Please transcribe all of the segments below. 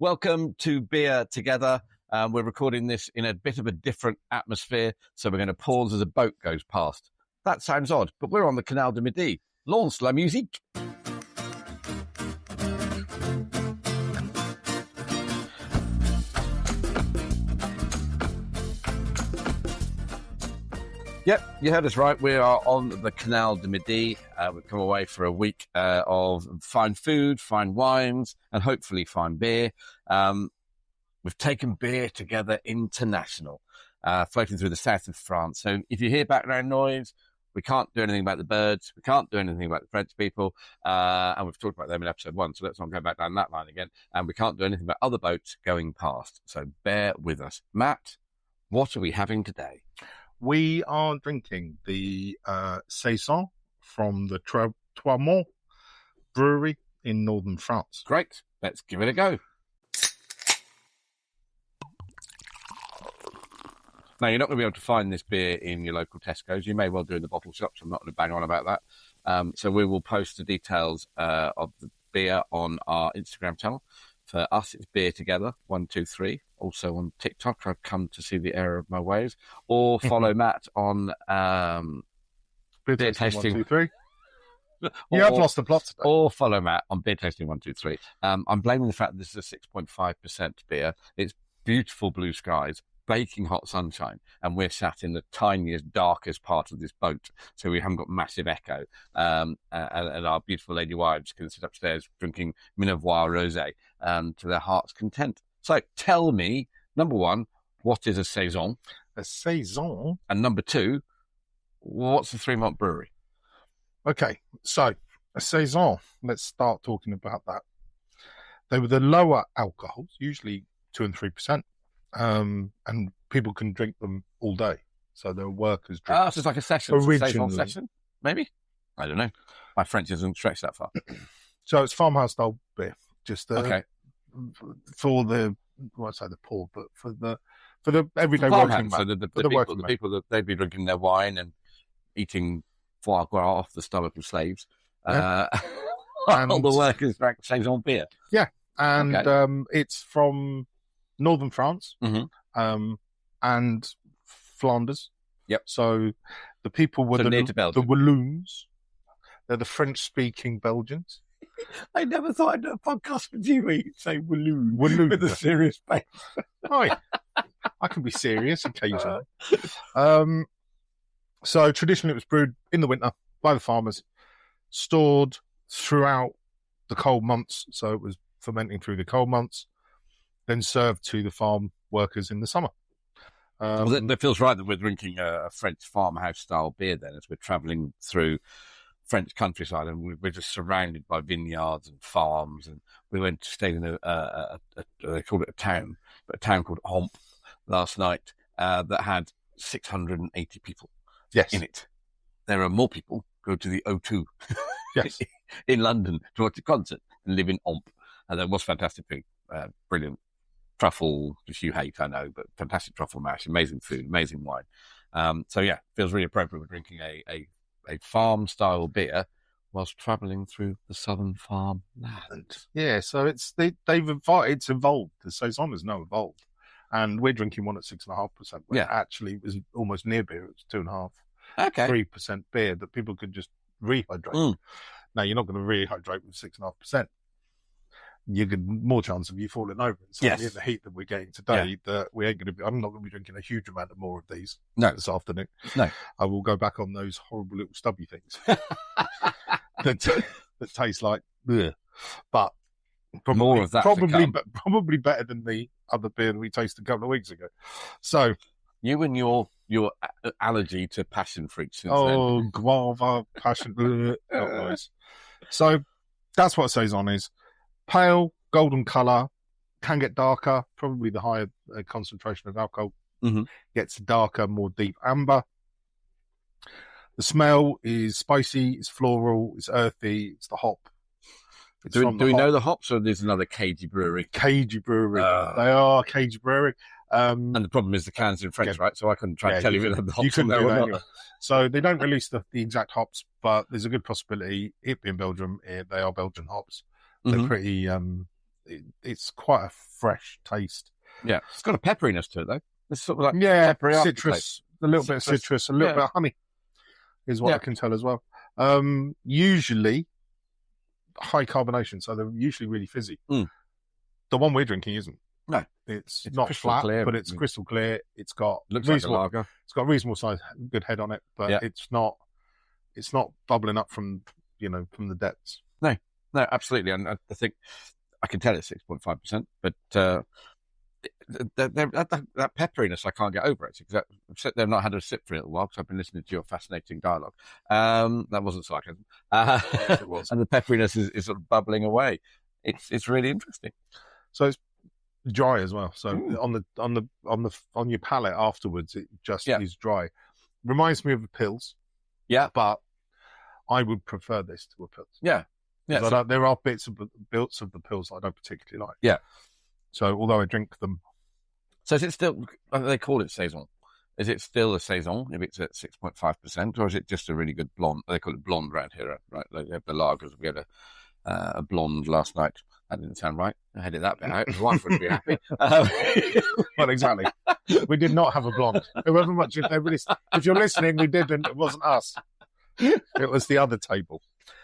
Welcome to Beer Together. We're recording this in a bit of a different atmosphere, so we're going to pause as a boat goes past. That sounds odd, but we're on the Canal du Midi. Lance la musique. Yep, you heard us right. We are on the Canal du Midi. We've come away for a week of fine food, fine wines, and hopefully fine beer. We've taken Beer Together international, floating through the south of France. So if you hear background noise, we can't do anything about the birds. We can't do anything about the French people. And we've talked about them in episode 1, so let's not go back down that line again. And we can't do anything about other boats going past. So bear with us. Matt, what are we having today? We are drinking the Saison from the Trois brewery in northern France. Great. Let's give it a go. Now, you're not going to be able to find this beer in your local Tesco's. You may well do in the bottle shops. I'm not going to bang on about that. So we will post the details of the beer on our Instagram channel. For us, it's Beer Together, 123. Also on TikTok, I've come to see the error of my ways. Or follow Matt on Beer Tasting 123. You have lost the plot today. Or follow Matt on Beer Tasting 123. I'm blaming the fact that this is a 6.5% beer. It's beautiful blue skies, baking hot sunshine, and we're sat in the tiniest, darkest part of this boat, so we haven't got massive echo. And our beautiful lady wives can sit upstairs drinking Minervois Rosé to their heart's content. So tell me, number one, what is a Saison? A Saison? And number two, what's the 3-month brewery? Okay, so a Saison, let's start talking about that. They were the lower alcohols, usually 2 and 3%. And people can drink them all day. So they're workers drink. So it's like a session. Originally. Session, maybe? I don't know. My French isn't stretched that far. So it's farmhouse style beer. Just okay. For the, well, I say the poor, but for the everyday working man. So the people that they'd be drinking their wine and eating foie gras off the stomach of slaves. Yeah. All the workers drank Saison beer. Yeah. And it's from northern France, and Flanders. Yep. So the people were near to Belgium. The Walloons. They're the French-speaking Belgians. I never thought I'd do a podcast with you where you'd say Walloon with a serious face. Hi. I can be serious occasionally. So traditionally it was brewed in the winter by the farmers, stored throughout the cold months. So it was fermenting through the cold months, then served to the farm workers in the summer. Well, it feels right that we're drinking a French farmhouse-style beer then, as we're travelling through French countryside, and we're just surrounded by vineyards and farms. And we went to stay in they called it a town, but a town called Homp last night that had 680 people in it. There are more people go to the O2 yes. in London to watch a concert and live in Homp. And that was fantastic food, brilliant truffle, which you hate, I know, but fantastic truffle mash, amazing food, amazing wine. So yeah, feels really appropriate. We're drinking a farm style beer whilst travelling through the southern farmland. Yeah, so it's evolved. The Saison has now evolved, and we're drinking one at 6.5%. Yeah, actually, it was almost near beer. It was 2.5%, 3% beer that people could just rehydrate. Now you're not going to rehydrate with 6.5%. You get more chance of you falling over. So in the heat that we're getting today, that we ain't going to be. I'm not going to be drinking a huge amount of more of these this afternoon. No, I will go back on those horrible little stubby things that taste like, ugh. But probably, more of that. Probably better than the other beer that we tasted a couple of weeks ago. So you and your allergy to passion fruits. Then. Guava, passion, not nice. So that's what a Saison is. Pale, golden colour, can get darker, probably the higher concentration of alcohol gets darker, more deep amber. The smell is spicy, it's floral, it's earthy, it's the hop. Do we know the hops, or there's another cagey brewery? Cagey brewery. They are cagey brewery. And the problem is the cans in French, right? So I couldn't try and tell you whether the hops you couldn't on there do or that not. anyway. So they don't release the exact hops, but there's a good possibility, it being Belgium, they are Belgian hops. They're pretty it's quite a fresh taste. Yeah, it's got a pepperiness to it though. It's sort of like peppery citrus, a little bit of citrus, a little bit of honey is what I can tell as well. Usually high carbonation, so they're usually really fizzy. The one we're drinking isn't. No, it's not flat, clear, but it's crystal clear. It's got reasonable, like a lager. It's got a reasonable size, good head on it, but it's not bubbling up from the depths. No, absolutely. And I think I can tell it's 6.5%, but that pepperiness I can't get over it because they've not had a sip for a little while because I've been listening to your fascinating dialogue. That wasn't sarcasm. It was. And the pepperiness is sort of bubbling away. It's really interesting. So it's dry as well. So on your palate afterwards, it just is dry. Reminds me of the Pils. Yeah, but I would prefer this to a Pils. Yeah. So there are bits of the Pils I don't particularly like. Yeah. So although I drink them. So is it still, they call it Saison. Is it still a Saison if it's at 6.5%, or is it just a really good blonde? They call it blonde around here, right? They have the lagers. We had a blonde last night. That didn't sound right. I headed that bit out. My wife would be happy. Well, exactly. We did not have a blonde. However much, if you're listening, we didn't. It wasn't us. It was the other table.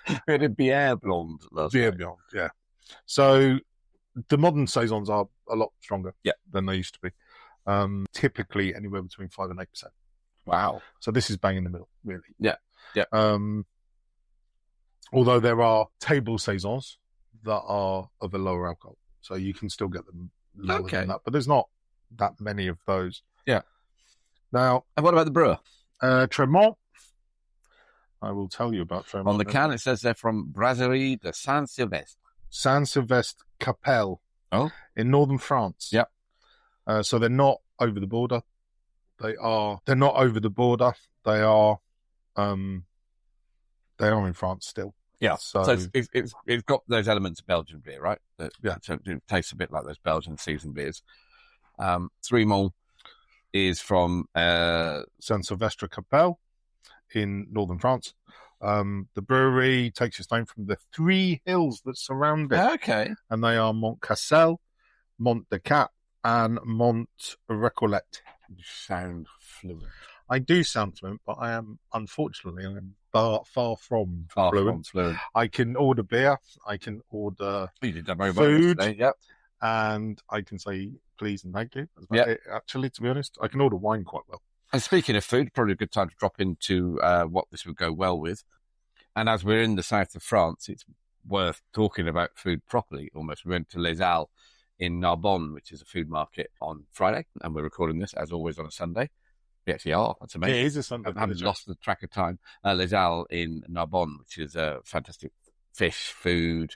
We had a bière blonde last night. Bière blonde, yeah. So the modern Saisons are a lot stronger than they used to be. Typically anywhere between 5 and 8%. Wow. So this is bang in the middle, really. Yeah. Yeah. Although there are table Saisons that are of a lower alcohol. So you can still get them lower than that. But there's not that many of those. Yeah. Now, and what about the brewer? Tremont. I will tell you about Tremont. On the can, it says they're from Brasserie Saint-Sylvestre. Saint-Sylvestre Capelle. Oh. In northern France. Yeah. So they're not over the border. They're not over the border. They are in France still. Yeah. So it's got those elements of Belgian beer, right? So it tastes a bit like those Belgian seasoned beers. Tremont is from Saint-Sylvestre Capelle in northern France. The brewery takes its name from the 3 hills that surround it. Okay. And they are Mont Cassel, Mont de Cap, and Mont Recollet. You sound fluent. I do sound fluent, but unfortunately, far from fluent. I can order beer. I can order food. Yep. And I can say please and thank you. Actually, to be honest, I can order wine quite well. And speaking of food, probably a good time to drop into what this would go well with. And as we're in the south of France, it's worth talking about food properly, almost. We went to Les Halles in Narbonne, which is a food market, on Friday. And we're recording this, as always, on a Sunday. We actually are. That's amazing. It is a Sunday. I haven't lost the track of time. Les Halles in Narbonne, which is a fantastic fish, food,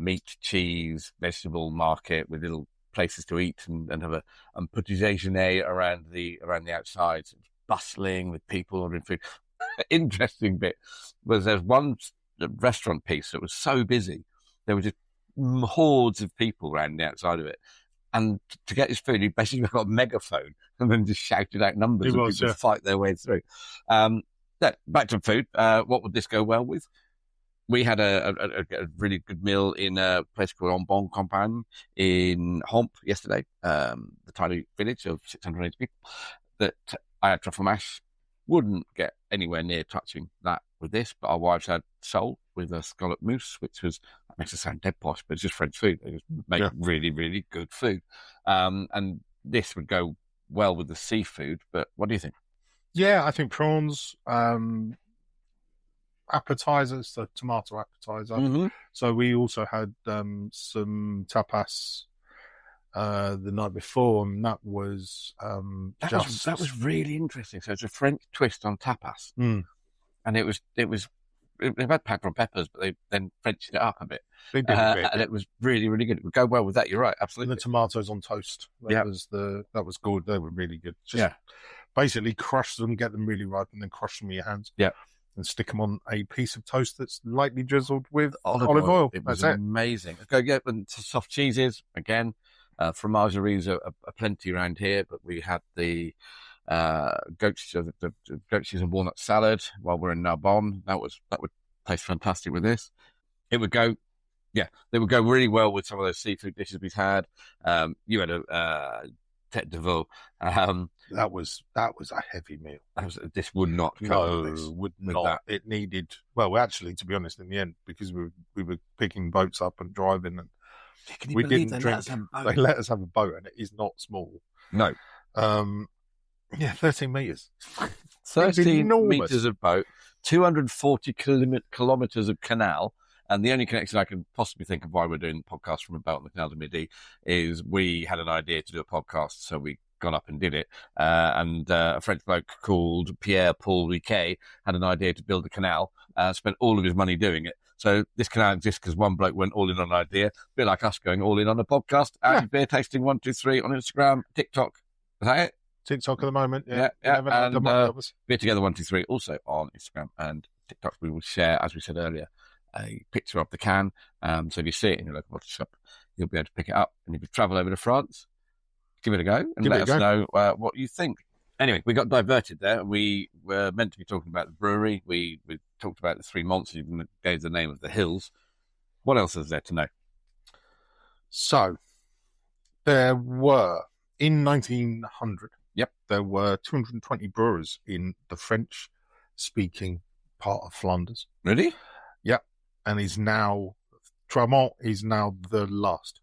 meat, cheese, vegetable market with little places to eat and have a petit déjeuner around the outside. It's bustling with people ordering food. Interesting bit was there's one restaurant piece that was so busy. There were just hordes of people around the outside of it. And to get his food, he basically got a megaphone and then just shouted out numbers and people fight their way through. Back to food. What would this go well with? We had a really good meal in a place called Narbonne Campagne in Homp yesterday, the tiny village of 680 people, that I had truffle mash. Wouldn't get anywhere near touching that with this, but our wives had sole with a scallop mousse, which was, that makes it sound dead posh, but it's just French food. They just make really, really good food. And this would go well with the seafood, but what do you think? Yeah, I think prawns, appetizers, the tomato appetizer. Mm-hmm. So we also had some tapas the night before, and that was that was really interesting. So it's a French twist on tapas, and it was they've had pepper and peppers, but they then Frenched it up a bit. They did a bit, and it was really, really good. It would go well with that. You're right, absolutely. And the tomatoes on toast. That was good. They were really good. Just basically crush them, get them really ripe, and then crush them with your hands. Yeah. And stick them on a piece of toast that's lightly drizzled with olive oil. It was amazing. Go get soft cheeses again. Fromageries are plenty around here, but we had the goat cheese and walnut salad while we're in Narbonne. That would taste fantastic with this. It would go Yeah, they would go really well with some of those seafood dishes we've had. You had a tête de veau. That was a heavy meal. This would not come with this. Would not. That. It needed, well, actually, to be honest, in the end, because we were picking boats up and driving, and we didn't drink. They let us have a boat, and it is not small. No. 13 meters. 13 meters of boat, 240 kilometers of canal. And the only connection I can possibly think of why we're doing the podcast from a boat on the Canal du Midi is we had an idea to do a podcast, so we got up and did it. And a French bloke called Pierre-Paul Riquet had an idea to build a canal, spent all of his money doing it. So this canal exists because one bloke went all in on an idea, a bit like us going all in on a podcast. And beer tasting 123 on Instagram, TikTok. Is that it? TikTok at the moment, yeah. And Beer Together 123 also on Instagram and TikTok. We will share, as we said earlier, a picture of the can. So if you see it in your local bottle shop, you'll be able to pick it up. And if you travel over to France, give it a go and let us know what you think. Anyway, we got diverted there. We were meant to be talking about the brewery. We talked about the three Monts, even gave the name of the hills. What else is there to know? So, there were, in 1900, there were 220 brewers in the French-speaking part of Flanders. Really? Yep. And Tremont is now the last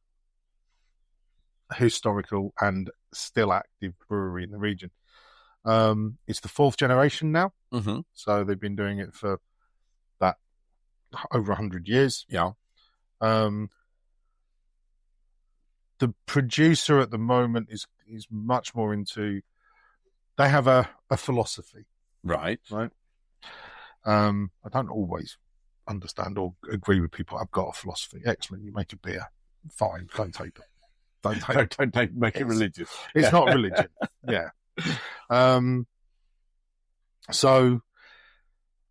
historical and still active brewery in the region. It's the fourth generation now. Mm-hmm. So they've been doing it for that over 100 years. Yeah. The producer at the moment is much more into, they have a philosophy. Right. I don't always understand or agree with people. I've got a philosophy. Excellent. You make a beer. Fine. Don't take it. Make it religious. It's not religion. Yeah. So,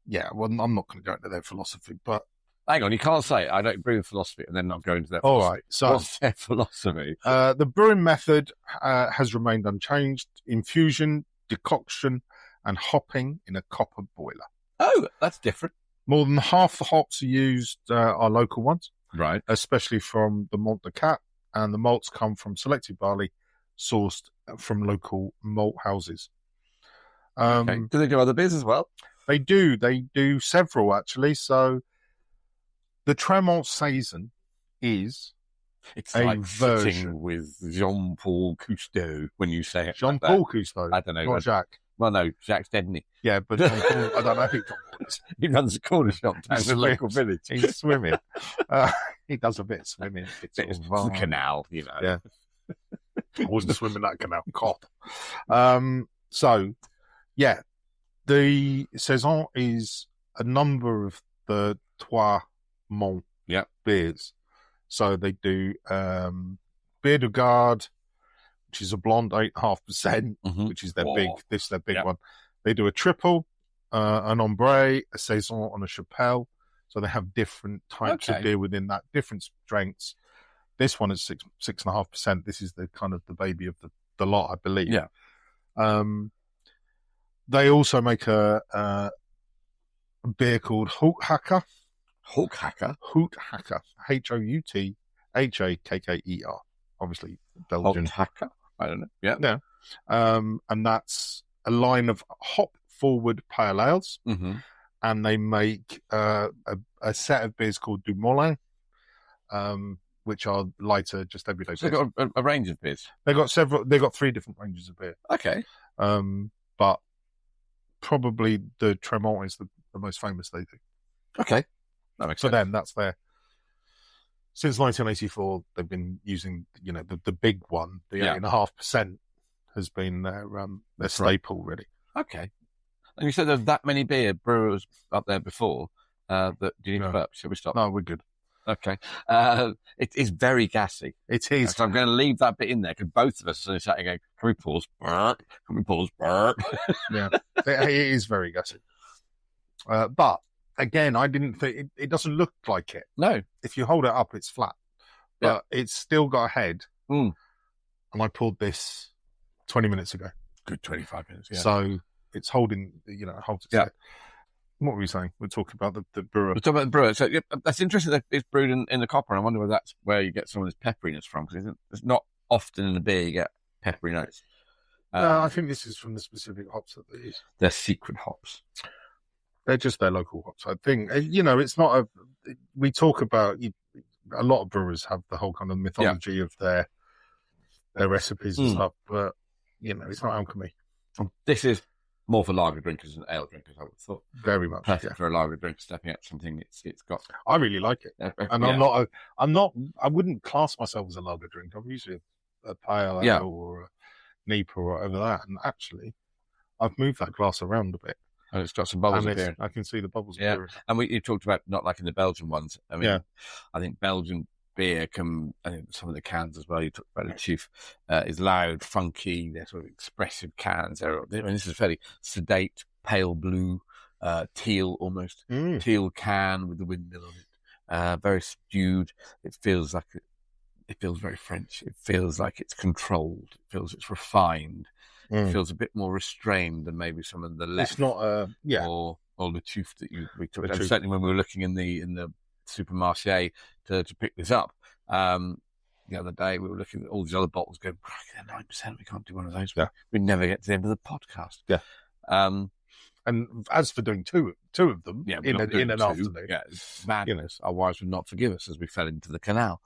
yeah, well, I'm not going to go into their philosophy, but hang on, you can't say I don't brew philosophy and then not go into their philosophy. All right. So, what's their philosophy? The brewing method has remained unchanged. Infusion, decoction, and hopping in a copper boiler. Oh, that's different. More than half the hops used are local ones. Right. Especially from the Mont de Cap, and the malts come from selected barley sourced from local malt houses. Okay. Do they do other beers as well? They do. They do several, actually. So the Monts Saison is it's like version. Sitting with Jean-Paul Cousteau when you say it. Jean-Paul like Cousteau? I don't know. Not Jacques. Well, no, Jacques dead, isn't he? Yeah, but Jean-Paul, I don't know who Jean-Paul is. He runs a corner shop down in the local village. He's swimming. He does a bit of swimming. It's the canal, you know. Yeah. I wasn't swimming that canal. Cop. So, yeah, the Saison is a number of the Trois Monts beers. So they do Beer de Garde, which is a blonde 8.5%, which is their big. This is their big one. They do a triple, an ombre, a Saison, and a Chapelle. So they have different types of beer within that, different strengths. This one is 6.5%. This is the kind of the baby of the lot, I believe. Yeah. They also make a beer called Houthakker. Houthakker? Houthakker. Houthakker. Obviously Belgian. Houthakker? I don't know. Yeah. Yeah. And that's a line of hop-forward pale ales. Mm-hmm. And they make a set of beers called Du Moulin, which are lighter, just everyday beers. So they've got a range of beers? They've got several. They've got 3 different ranges of beer. Okay. But probably the Tremont is the most famous they do. Okay. That makes sense. For them, that's their... Since 1984, they've been using, the big one, the 8.5% has been their staple, really. Okay. And you said there's that many beer brewers up there before. Do you need to burp? Should we stop? No, we're good. Okay. It is very gassy. It is. So I'm going to leave that bit in there because both of us are sat here going, can we pause? Burp? Can we pause? Burp? Yeah. It is very gassy. But again, I didn't think it doesn't look like it. No. If you hold it up, it's flat. But it's still got a head. Mm. And I poured this 20 minutes ago. Good 25 minutes, yeah. So it's holding, holds its head. What were you saying? We're talking about the brewer. We're talking about the brewer. So that's interesting that it's brewed in the copper. I wonder whether that's where you get some of this pepperiness from, because it's not often in the beer you get peppery notes. No, I think this is from the specific hops that they use. They're secret hops. They're just their local hops. I think, it's not we talk about, a lot of brewers have the whole kind of mythology of their recipes and stuff, but, it's not alchemy. This is more for lager drinkers than ale drinkers, I would have thought. Very much. Perfect for a lager drinker stepping at something it's got. I really like it. And I wouldn't class myself as a lager drinker. I'm usually a pale ale or a Nipah or whatever that. And actually, I've moved that glass around a bit. And it's got some bubbles appearing. I can see the bubbles appearing. And you talked about not liking the Belgian ones. I mean, I think Belgian beer I think some of the cans as well, you talked about the Chief, is loud, funky, they're sort of expressive cans. This is a fairly sedate, pale blue, teal almost, teal can with the windmill on it. Very stewed. It feels very French. It feels like it's controlled. It feels it's refined. It feels a bit more restrained than maybe some of the left. It's not or the Chief that we talked about. Certainly when we were looking in the supermarché to pick this up the other day, we were looking at all these other bottles going, they're 9%, we can't do one of those. We never get to the end of the podcast. And as for doing two of them in an afternoon, it's madness. Our wives would not forgive us as we fell into the canal.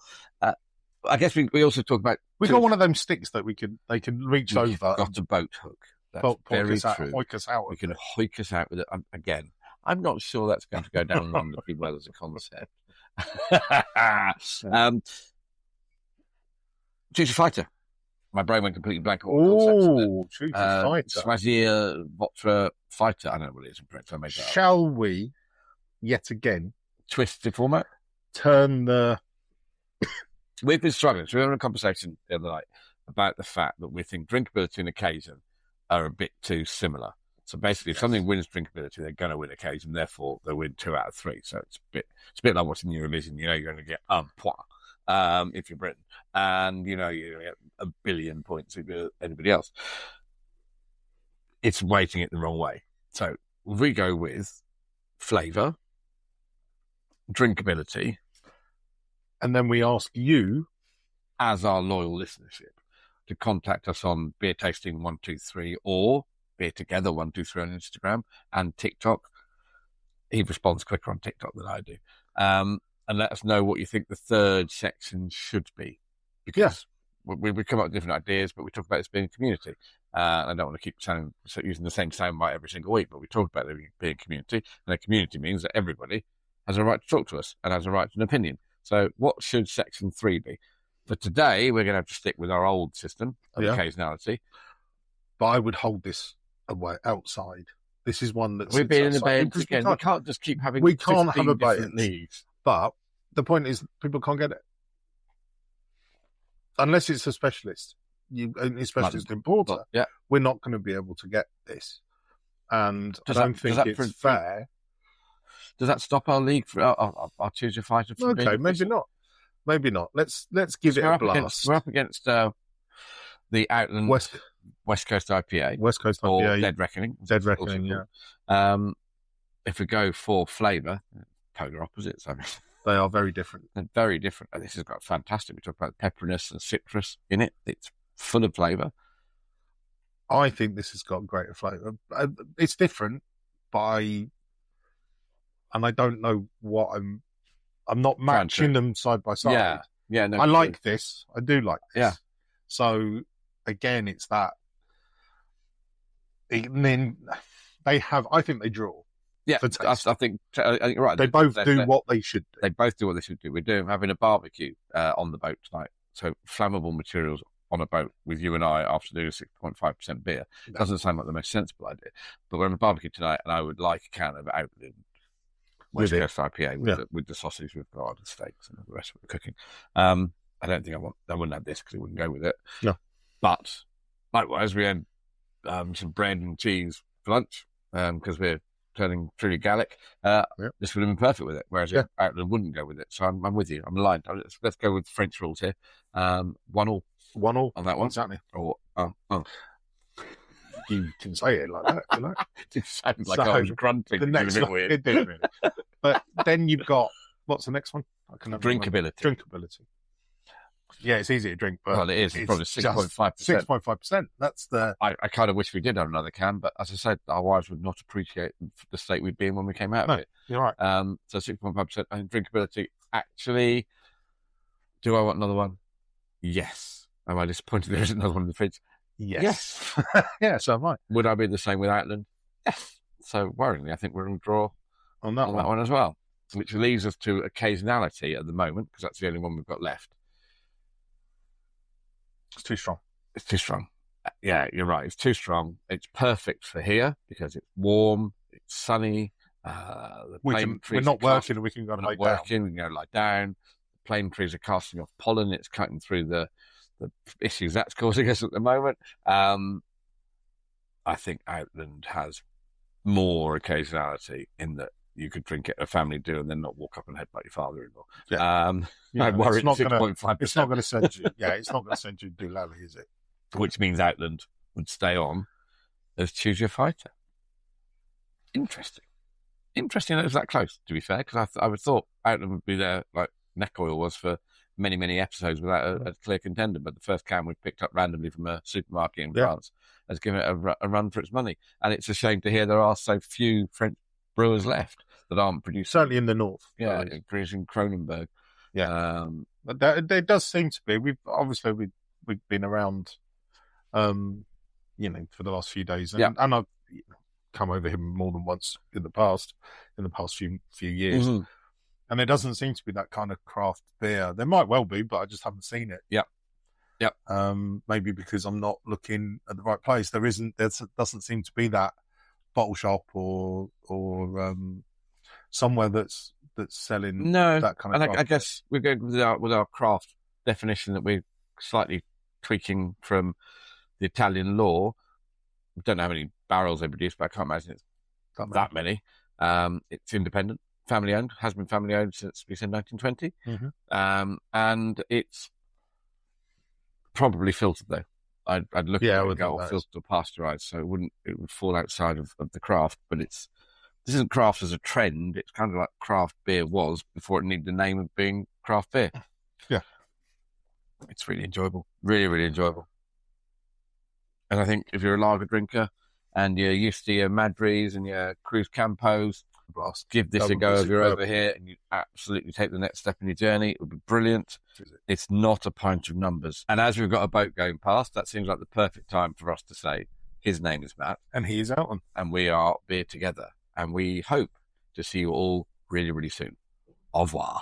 I guess we also talk about, we got one of them sticks that they can reach over. Got a boat hook. That's very true. Hoik us out. We can hoik us out with it again. I'm not sure that's going to go down wonderfully well as a concept. Choose a fighter. My brain went completely blank. Oh, choose a fighter. Choisir votre fighter. I don't know what it is in French. I made that Shall we, yet again, twist the format? Turn the... We've been struggling. So we were having a conversation the other night about the fact that we think drinkability and occasion are a bit too similar. So basically, if something wins drinkability, they're going to win occasion. Therefore, they win 2 out of 3. So it's a bit like watching Eurovision. You're going to get un point if you're Britain, and you're going to get 1 billion points if you're anybody else. It's weighting it the wrong way. So we go with flavour, drinkability, and then we ask you, as our loyal listenership, to contact us on Beer Tasting 123 or Beer Together 123 on Instagram and TikTok. He responds quicker on TikTok than I do. And let us know what you think the third section should be. Because we come up with different ideas, but we talk about this being a community. I don't want to keep using the same soundbite every single week, but we talk about it being a community. And a community means that everybody has a right to talk to us and has a right to an opinion. So what should section 3 be? For today, we're going to have to stick with our old system of occasionality. But I would hold this away outside. This is one that's... We've been in abeyance again. We can't just keep having... We can't have abeyance. But the point is, people can't get it. Unless it's a specialist. A specialist importer. We're not going to be able to get this. And I don't think it's fair. Does that stop our league? I'll choose your fighter. Okay, maybe not. Maybe not. Let's give it a blast. We're up against the Outland West Coast IPA. West Coast IPA. Or Dead Reckoning. Dead Reckoning, yeah. If we go for flavour, polar opposites, I mean. They are very different. They're very different. This has got fantastic. We talk about pepperiness and citrus in it. It's full of flavour. I think this has got greater flavour. It's different, but I don't know what I'm not matching them side by side. Yeah. No, I like this. I do like this. Yeah. So again, it's that. And then I think they draw. Yeah, I think you're right. They both do what they should do. They both do what they should do. We're having a barbecue on the boat tonight. So flammable materials on a boat with you and I after doing a 6.5% beer. Doesn't sound like the most sensible idea. But we're having a barbecue tonight, and I would like a can of Outland West Coast IPA with the sausage we've got and steaks and the rest of the cooking. I don't think I wouldn't have this because it wouldn't go with it. No. But likewise, we had some bread and cheese for lunch because we're turning truly Gallic. This would have been perfect with it, whereas Outland wouldn't go with it. So I'm with you. I'm aligned. Let's go with French rules here. 1-1 on that one. Exactly. Or you can say it like that, you know. It sounded like I was grunting. The next one, really. It did really. But then you've got, what's the next one? Drinkability. Drinkability. Yeah, it's easy to drink, but well, it is. It's probably 6.5%. 6.5%. That's the. I kind of wish we did have another can, but as I said, our wives would not appreciate the state we'd be in when we came out of it. You're right. So 6.5%. And drinkability. Actually, do I want another one? Yes. Am I disappointed there isn't another one in the fridge? Yes. Yeah, so am I. Would I be the same with Outland? Yes. So worryingly, I think we're going to draw on that one as well, which leaves us to occasionality at the moment because that's the only one we've got left. It's too strong. It's too strong. Yeah, you're right. It's too strong. It's perfect for here because it's warm, it's sunny. We're not working and we can go and lie down. We can go lie down. The plane trees are casting off pollen. It's cutting through the issues that's causing us at the moment. I think Outland has more occasionality in that you could drink it at a family do and then not walk up and headbutt your father-in-law. Yeah. I worry it's not going to send you. Yeah, it's not going to send you doolally, is it? Which means Outland would stay on as Choose Your Fighter. Interesting that it was that close, to be fair, because I would thought Outland would be there like Neck Oil was for many, many episodes without a clear contender, but the first can we picked up randomly from a supermarket in France has given it a run for its money. And it's a shame to hear there are so few French brewers left that aren't producing. Certainly in the north. Yeah, producing Kronenberg. Yeah. But there does seem to be. We've been around, for the last few days. And I've come over here more than once in the past few years. Mm-hmm. And there doesn't seem to be that kind of craft beer. There might well be, but I just haven't seen it. Yep. Maybe because I'm not looking at the right place. There doesn't seem to be that bottle shop or somewhere that's selling that kind of. And I guess we're going with our craft definition that we're slightly tweaking from the Italian law. We don't know how many barrels they produce, but I can't imagine it's that many. It's independent. Family owned, has been family owned since we said 1920, and it's probably filtered though. I'd look at it and go filtered or pasteurized, so it would fall outside of the craft. But this isn't craft as a trend. It's kind of like craft beer was before it needed the name of being craft beer. Yeah, it's really enjoyable, really, really enjoyable. And I think if you're a lager drinker and you're used to your Madries and your Cruz Campos, give this a go if you're over here and you absolutely take the next step in your journey. It would be brilliant. It's not a pint of numbers. And as we've got a boat going past, that seems like the perfect time for us to say, his name is Matt. And he is Elton. And we are Beer Together. And we hope to see you all really, really soon. Au revoir.